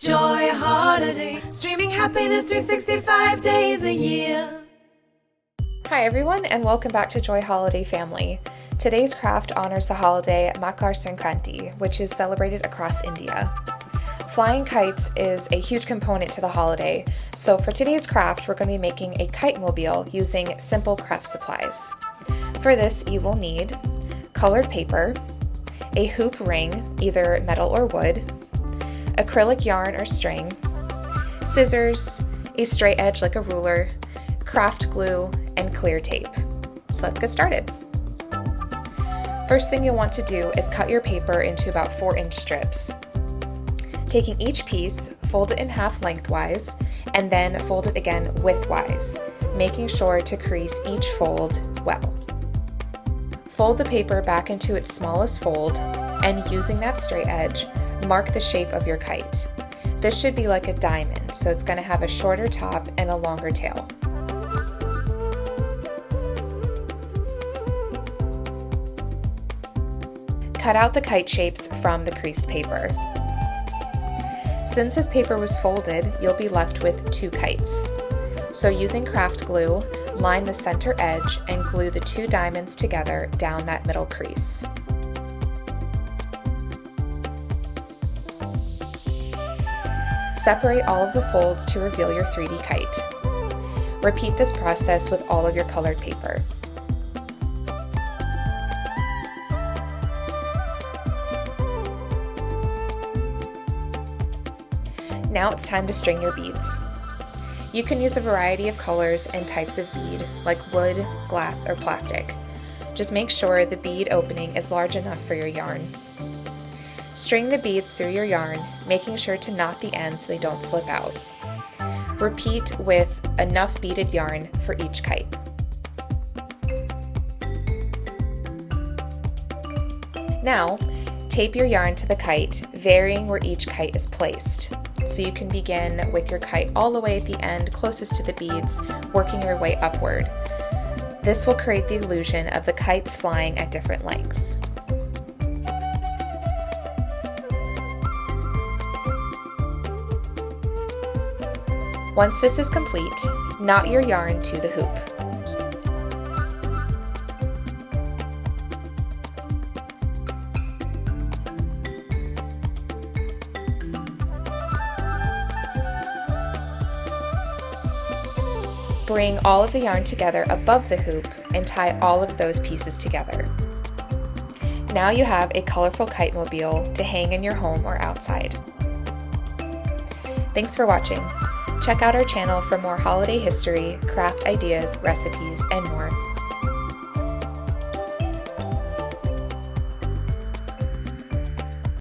Joy Holiday, streaming happiness 365 days a year. Hi everyone, and welcome back to Joy Holiday family. Today's craft honors the holiday Makar Sankranti, which is celebrated across India. Flying kites is a huge component to the holiday, so for today's craft we're going to be making a kite mobile using simple craft supplies. For this you will need colored paper, a hoop ring, either metal or wood, acrylic yarn or string, scissors, a straight edge like a ruler, craft glue, and clear tape. So let's get started. First thing you'll want to do is cut your paper into about 4-inch strips. Taking each piece, fold it in half lengthwise, and then fold it again widthwise, making sure to crease each fold well. Fold the paper back into its smallest fold, and using that straight edge, mark the shape of your kite. This should be like a diamond, so it's going to have a shorter top and a longer tail. Cut out the kite shapes from the creased paper. Since this paper was folded, you'll be left with 2 kites. So using craft glue, line the center edge and glue the 2 diamonds together down that middle crease. Separate all of the folds to reveal your 3D kite. Repeat this process with all of your colored paper. Now it's time to string your beads. You can use a variety of colors and types of bead, like wood, glass, or plastic. Just make sure the bead opening is large enough for your yarn. String the beads through your yarn, making sure to knot the ends so they don't slip out. Repeat with enough beaded yarn for each kite. Now, tape your yarn to the kite, varying where each kite is placed. So you can begin with your kite all the way at the end closest to the beads, working your way upward. This will create the illusion of the kites flying at different lengths. Once this is complete, knot your yarn to the hoop. Bring all of the yarn together above the hoop and tie all of those pieces together. Now you have a colorful kite mobile to hang in your home or outside. Thanks for watching. Check out our channel for more holiday history, craft ideas, recipes, and more.